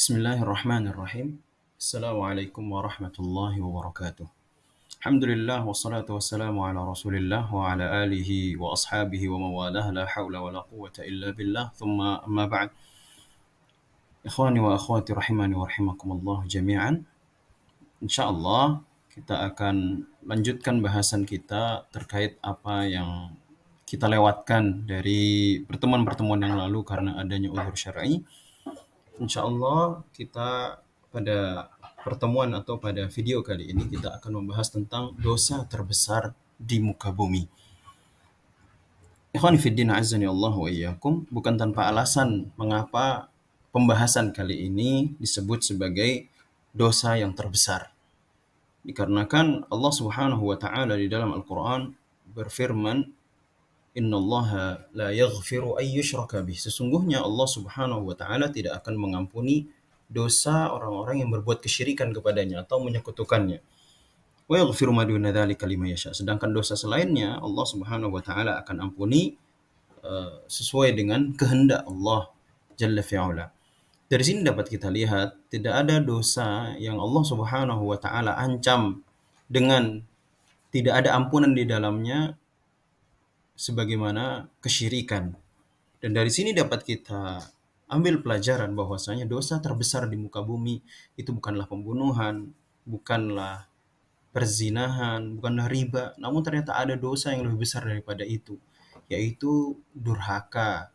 Bismillahirrahmanirrahim. Assalamualaikum warahmatullahi wabarakatuh. Alhamdulillah wassalatu wassalamu ala Rasulillah wa ala alihi wa ashabihi wa mawalah la haula wa la quwwata illa billah. Thumma amma ba'd. Ikhwani wa akhwati rahimani wa rahimakumullah jami'an. Insyaallah kita akan lanjutkan bahasan kita terkait apa yang kita lewatkan dari pertemuan-pertemuan yang lalu karena adanya uzur syar'i. Insyaallah kita pada pertemuan atau pada video kali ini kita akan membahas tentang dosa terbesar di muka bumi. Ikhwan fiddin azzani Allah wa iyyakum, bukan tanpa alasan mengapa pembahasan kali ini disebut sebagai dosa yang terbesar. Dikarenakan Allah Subhanahu wa taala di dalam Al-Qur'an berfirman, Innallaha la yaghfiru ay yushraka bih. Sesungguhnya Allah Subhanahu wa taala tidak akan mengampuni dosa orang-orang yang berbuat kesyirikan kepadanya atau menyekutukannya. Wa yaghfiru ma duna dzalika liman yasha. Sedangkan dosa selainnya Allah Subhanahu wa taala akan ampuni sesuai dengan kehendak Allah Jalla fi'ala. Dari sini dapat kita lihat tidak ada dosa yang Allah Subhanahu wa taala ancam dengan tidak ada ampunan di dalamnya sebagaimana kesyirikan. Dan dari sini dapat kita ambil pelajaran bahwasanya dosa terbesar di muka bumi itu bukanlah pembunuhan, bukanlah perzinahan, bukanlah riba, namun ternyata ada dosa yang lebih besar daripada itu, yaitu durhaka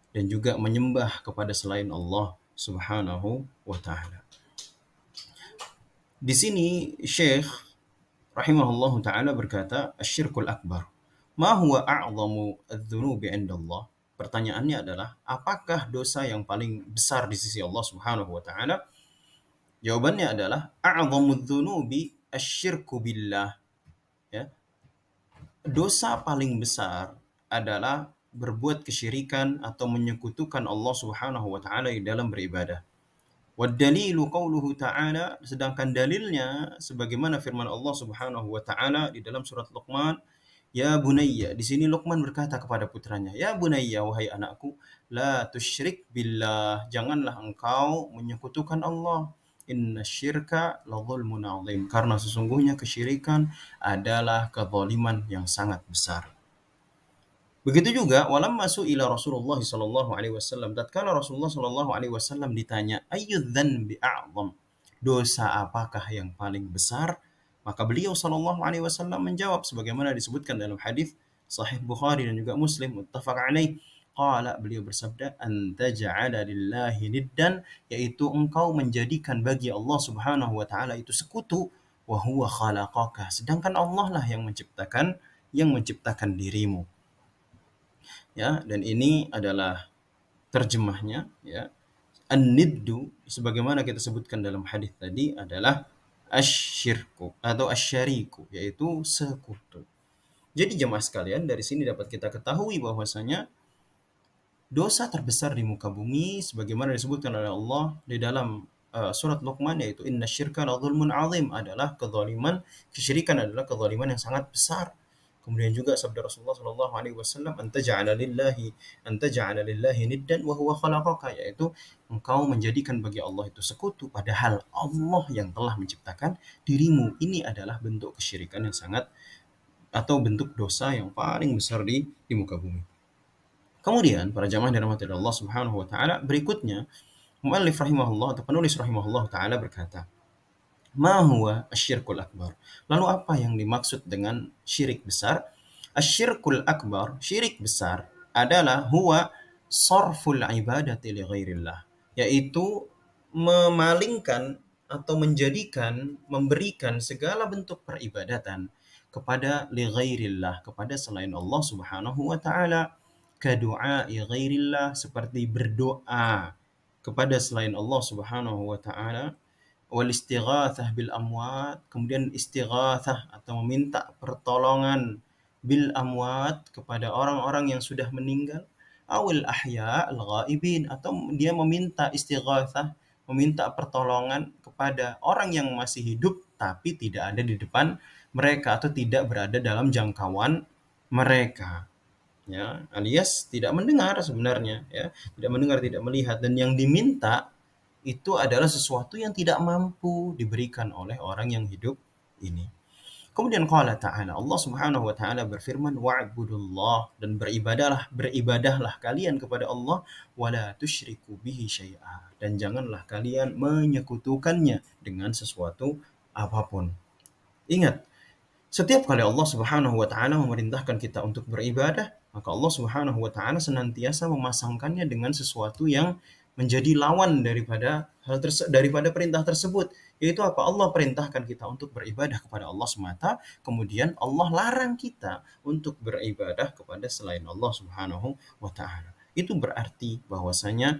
dan juga menyembah kepada selain Allah Subhanahu wa taala. Di sini Syekh rahimahullahu taala berkata, "Asyirkul akbar. Ma huwa a'zamu adz-dzunubi 'inda Allah?" Pertanyaannya adalah, apakah dosa yang paling besar di sisi Allah Subhanahu wa taala? Jawabannya adalah a'zamudz dzunubi asyirku billah. Ya. Dosa paling besar adalah berbuat kesyirikan atau menyekutukan Allah Subhanahu wa taala di dalam beribadah. Wad-dalilu qauluhu ta'ala, sedangkan dalilnya sebagaimana firman Allah Subhanahu wa taala di dalam surat Luqman, ya bunayya. Di sini Luqman berkata kepada putranya, ya bunayya, wahai anakku, la tusyrik billah, janganlah engkau menyekutukan Allah. Inna syirka la zulmun azim, karena sesungguhnya kesyirikan adalah kezaliman yang sangat besar. Begitu juga walamma su'ila Rasulullah sallallahu alaihi wasallam, tatkala Rasulullah sallallahu alaihi wasallam ditanya ayyudz dzanbi a'zam, dosa apakah yang paling besar, maka beliau sallallahu alaihi wasallam menjawab sebagaimana disebutkan dalam hadis sahih Bukhari dan juga Muslim muttafaq alaih. Qala, beliau bersabda, anta ja'ala lillahi niddan, yaitu engkau menjadikan bagi Allah Subhanahu wa taala itu sekutu, wa huwa khalaqaka, sedangkan Allah lah yang menciptakan dirimu. Ya, dan ini adalah terjemahnya, ya. An-niddu sebagaimana kita sebutkan dalam hadis tadi adalah asyirku atau asyariku, yaitu sekutu. Jadi jemaah sekalian, dari sini dapat kita ketahui bahwasanya dosa terbesar di muka bumi sebagaimana disebutkan oleh Allah di dalam surat Luqman, yaitu inna syirka la zulmun azim, adalah kezaliman, kesyirikan adalah kezaliman yang sangat besar. Kemudian juga sabda Rasulullah sallallahu alaihi wasallam, anta ja'ala lillahi niddan wa huwa khalaqaka, yaitu engkau menjadikan bagi Allah itu sekutu padahal Allah yang telah menciptakan dirimu. Ini adalah bentuk kesyirikan yang sangat atau bentuk dosa yang paling besar di muka bumi. Kemudian para jamaah dirahmati Allah Subhanahu wa taala, berikutnya muallif rahimahullah atau penulis rahimahullah taala berkata, ma huwa asyirkul akbar. Lalu apa yang dimaksud dengan syirik besar? Asyirkul akbar, syirik besar adalah huwa sarful ibadati li ghairillah, yaitu memalingkan atau memberikan segala bentuk peribadatan kepada li ghairillah, kepada selain Allah Subhanahu wa taala. Kadu'ai ghairillah, seperti berdoa kepada selain Allah Subhanahu wa taala. Wal istighatsah bil amwat, kemudian istighatsah atau meminta pertolongan bil amwat kepada orang-orang yang sudah meninggal, awil ahya al ghaibin, atau dia meminta istighatsah, meminta pertolongan kepada orang yang masih hidup tapi tidak ada di depan mereka atau tidak berada dalam jangkauan mereka, ya, alias tidak mendengar sebenarnya, ya, tidak mendengar, tidak melihat, dan yang diminta itu adalah sesuatu yang tidak mampu diberikan oleh orang yang hidup ini. Kemudian qala ta'ala, Allah Subhanahu wa taala berfirman, wa'budullah, dan beribadahlah kalian kepada Allah, wala tusyriku bihi syai'a, dan janganlah kalian menyekutukannya dengan sesuatu apapun. Ingat, setiap kali Allah Subhanahu wa taala memerintahkan kita untuk beribadah, maka Allah Subhanahu wa taala senantiasa memasangkannya dengan sesuatu yang menjadi lawan daripada perintah tersebut. Yaitu apa? Allah perintahkan kita untuk beribadah kepada Allah semata, kemudian Allah larang kita untuk beribadah kepada selain Allah Subhanahu wa taala. Itu berarti bahwasanya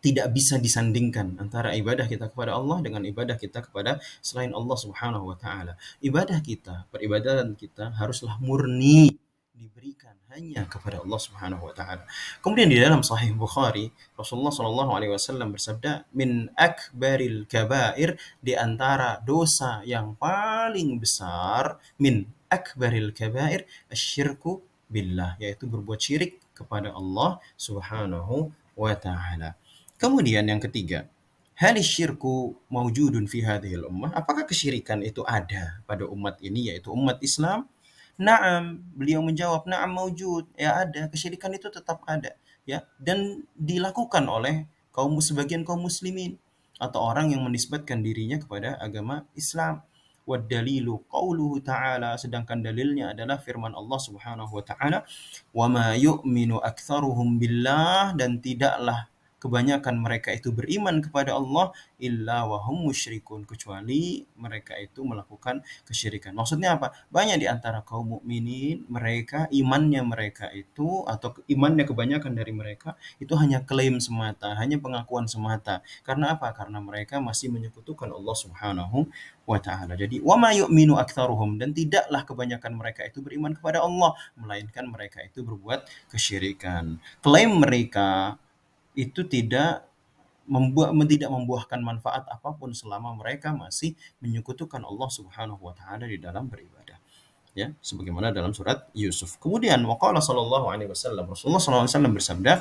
tidak bisa disandingkan antara ibadah kita kepada Allah dengan ibadah kita kepada selain Allah Subhanahu wa taala. Peribadatan kita haruslah murni diberikan hanya kepada Allah Subhanahu wa taala. Kemudian di dalam Sahih Bukhari, Rasulullah Shallallahu alaihi wasallam bersabda, "Min akbaril kabair", di antara dosa yang paling besar, min akbaril kabair asyirku billah, yaitu berbuat syirik kepada Allah Subhanahu wa taala. Kemudian yang ketiga, hal syirku maujudun fi hadhil ummah? Apakah kesyirikan itu ada pada umat ini, yaitu umat Islam? Naam, beliau menjawab, naam maujud. Ya ada, kesyirikan itu tetap ada, ya, dan dilakukan oleh sebagian kaum muslimin atau orang yang menisbatkan dirinya kepada agama Islam. Wad dalilu qauluhu ta'ala, sedangkan dalilnya adalah firman Allah Subhanahu wa taala, "Wa ma yu'minu aktsaruhum billah", dan tidaklah kebanyakan mereka itu beriman kepada Allah illa wahum musyrikun, kecuali mereka itu melakukan kesyirikan. Maksudnya apa? Banyak di antara kaum mukminin, mereka itu, atau imannya kebanyakan dari mereka itu hanya klaim semata, hanya pengakuan semata. Karena apa? Karena mereka masih menyekutukan Allah Subhanahu wa taala. Jadi wa ma yu'minu aktsaruhum, dan tidaklah kebanyakan mereka itu beriman kepada Allah, melainkan mereka itu berbuat kesyirikan. Klaim mereka itu tidak membuahkan manfaat apapun selama mereka masih menyekutukan Allah Subhanahu wa taala di dalam beribadah. Ya, sebagaimana dalam surat Yusuf. Kemudian waqala sallallahu alaihi wasallam, Rasulullah sallallahu alaihi wasallam bersabda,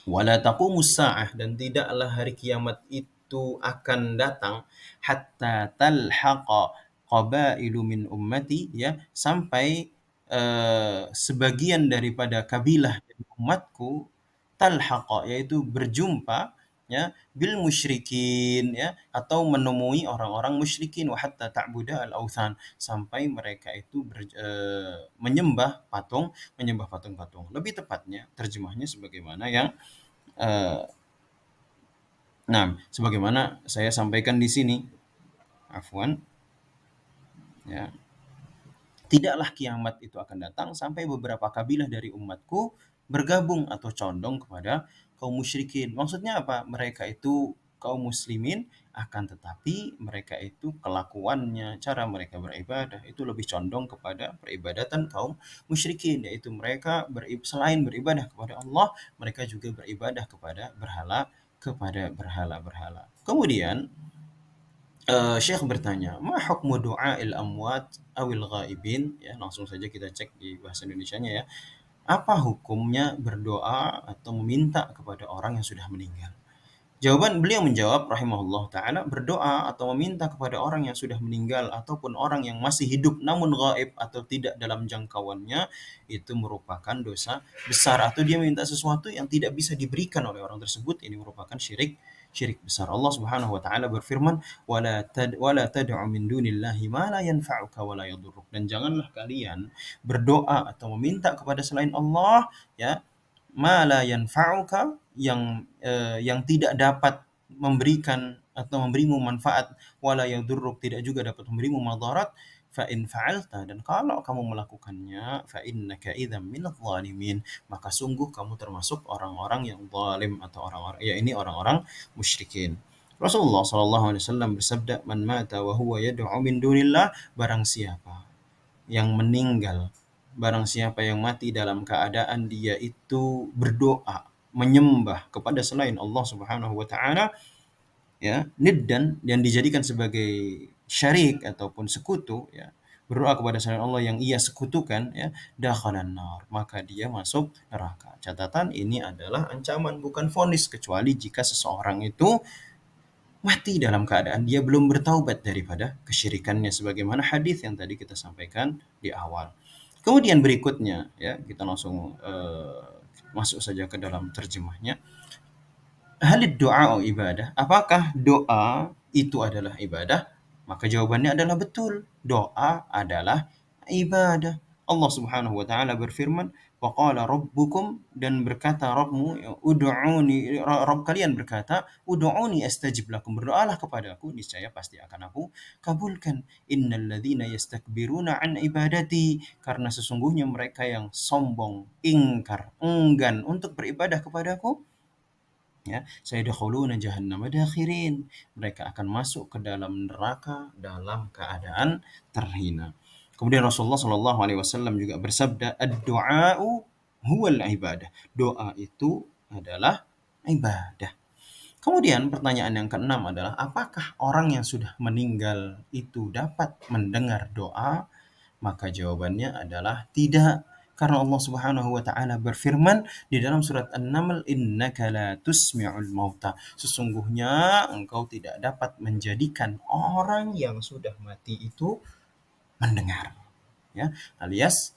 "Wala taqumus sa'ah", dan tidaklah hari kiamat itu akan datang, hatta talhaqa qabailu min ummati, ya, sampai sebagian daripada kabilah dari umatku, talhaqa, yaitu berjumpa, ya, bil musyrikin, ya, atau menemui orang-orang musyrikin, wa hatta ta'buda al authan, sampai mereka itu menyembah patung-patung. Lebih tepatnya terjemahnya sebagaimana yang eh, sebagaimana saya sampaikan di sini, afwan, ya. Tidaklah kiamat itu akan datang sampai beberapa kabilah dari umatku bergabung atau condong kepada kaum musyrikin. Maksudnya apa? Mereka itu kaum muslimin, akan tetapi mereka itu kelakuannya, cara mereka beribadah itu lebih condong kepada peribadatan kaum musyrikin, yaitu mereka selain beribadah kepada Allah, mereka juga beribadah kepada berhala-berhala. Kemudian Syekh bertanya, "Ma hukmu du'ail amwat awil ghaibin?" Ya, langsung saja kita cek di bahasa Indonesianya, ya. Apa hukumnya berdoa atau meminta kepada orang yang sudah meninggal? Jawaban beliau menjawab rahimahullah taala, berdoa atau meminta kepada orang yang sudah meninggal ataupun orang yang masih hidup namun gaib atau tidak dalam jangkauannya, itu merupakan dosa besar, atau dia minta sesuatu yang tidak bisa diberikan oleh orang tersebut, ini merupakan syirik besar. Allah Subhanahu wa taala berfirman, wala tad'u min dunillahi ma la yanfa'uka wa la yadhurruk, dan janganlah kalian berdoa atau meminta kepada selain Allah, ya, ma la yanfa'uka, yang tidak dapat memberikan atau memberimu manfaat, wala yadurruk, tidak juga dapat memberimu madarat, fa in fa'alta, dan kalau kamu melakukannya, fa innaka idzam minadh dhalimin, maka sungguh kamu termasuk orang-orang yang zalim, atau orang-orang musyrikin. Rasulullah sallallahu alaihi wasallam bersabda, "Man mata wa huwa yad'u min dunillah", barang siapa yang meninggal, barang siapa yang mati dalam keadaan dia itu berdoa, menyembah kepada selain Allah Subhanahu wa taala, ya, niddan, yang dijadikan sebagai syarik ataupun sekutu, ya, berdoa kepada selain Allah yang ia sekutukan, ya, dakhalan nar, maka dia masuk neraka. Catatan, ini adalah ancaman bukan vonis, kecuali jika seseorang itu mati dalam keadaan dia belum bertaubat daripada kesyirikannya, sebagaimana hadis yang tadi kita sampaikan di awal. Kemudian berikutnya, ya, kita langsung masuk saja ke dalam terjemahnya. Halid doa ibadah? Apakah doa itu adalah ibadah? Maka jawabannya adalah betul. Doa adalah ibadah. Allah Subhanahu wa taala berfirman, "Wa qala rabbukum," dan berkata Rabbmu, "Ud'uni," Rabb kalian berkata, "Ud'uni astajib lakum." Berdoalah kepadaku, niscaya pasti akan aku kabulkan. Innal ladzina yastakbiruna an ibadati, karena sesungguhnya mereka yang sombong, ingkar, enggan untuk beribadah kepadaku, ya, sayadkhuluna jahannama dakhirin, mereka akan masuk ke dalam neraka dalam keadaan terhina. Kemudian Rasulullah Shallallahu alaihi wasallam juga bersabda, ad-du'a'u huwal ibadah, doa itu adalah ibadah. Kemudian pertanyaan yang keenam adalah, apakah orang yang sudah meninggal itu dapat mendengar doa? Maka jawabannya adalah tidak. Karena Allah Subhanahu wa taala berfirman di dalam surat An-Naml, "Innaka la tusmi'ul mauta." Sesungguhnya engkau tidak dapat menjadikan orang yang sudah mati itu mendengar. Ya, alias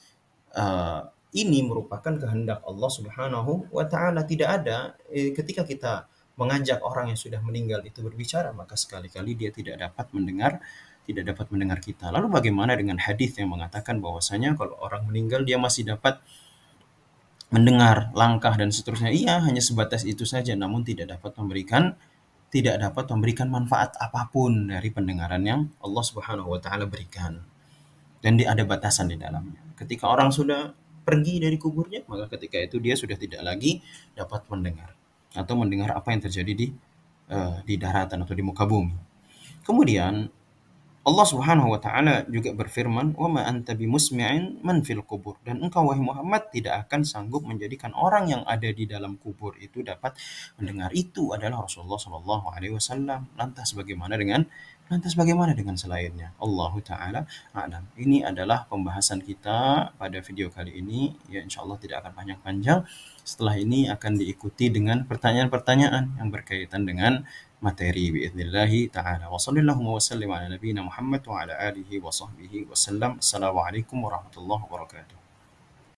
ini merupakan kehendak Allah Subhanahu wa taala. Tidak ada ketika kita mengajak orang yang sudah meninggal itu berbicara, maka sekali-kali dia tidak dapat mendengar kita. Lalu bagaimana dengan hadis yang mengatakan bahwasanya kalau orang meninggal dia masih dapat mendengar langkah dan seterusnya? Iya, hanya sebatas itu saja, namun tidak dapat memberikan manfaat apapun dari pendengaran yang Allah Subhanahu wa taala berikan. Dan ada batasan di dalamnya. Ketika orang sudah pergi dari kuburnya, maka ketika itu dia sudah tidak lagi dapat mendengar atau mendengar apa yang terjadi di daratan atau di muka bumi. Kemudian Allah Subhanahu wa taala juga berfirman, "Wa ma anta bimusmi'in man fil qubur." Dan engkau wahai Muhammad tidak akan sanggup menjadikan orang yang ada di dalam kubur itu dapat mendengar. Itu adalah Rasulullah Shallallahu alaihi wasallam. Lantas bagaimana dengan selainnya? Allahu taala a'lam. Ini adalah pembahasan kita pada video kali ini. Ya, insyaallah tidak akan banyak panjang. Setelah ini akan diikuti dengan pertanyaan-pertanyaan yang berkaitan dengan materi biidznillah taala. Wa sallallahu wa sallim ala nabiyyina Muhammad wa ala alihi wa sahbihi wasallam. Assalamualaikum warahmatullahi wabarakatuh.